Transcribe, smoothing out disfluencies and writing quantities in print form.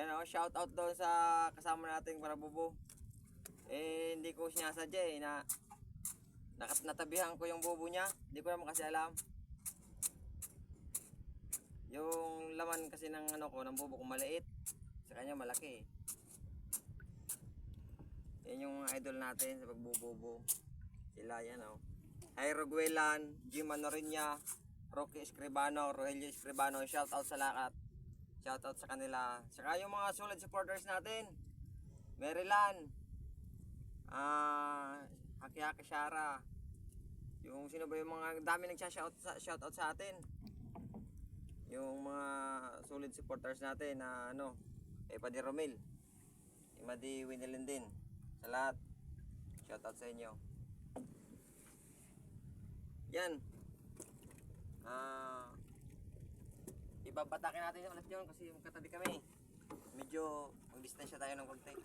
Ayan o, shout out doon sa kasama nating Parabubo. Eh, hindi ko sinasadya eh, natabihan ko yung bubo niya. Hindi ko naman kasi alam. Yung laman kasi ng ano ko, ng bubo ko maliit. Sa kanya malaki eh. Yan yung mga idol natin sa pagbububo. Sila yan o. Jairo Guelan, Jim Anorinya, Rocky Escribano, Rogelio Escribano, shout out sa lahat. Shout out sa kanila. Saka yung mga solid supporters natin. Maryland, Haki-Haki Shara. Yung sino ba yung mga dami shout out sa atin. Yung mga solid supporters natin na Padi Romil, Imadi Winilin din. Sa lahat. Shout out sa inyo. Yan. Ibabatakin natin ulit yun kasi magkatabi kami. Medyo mag-distansya tayo ng konti.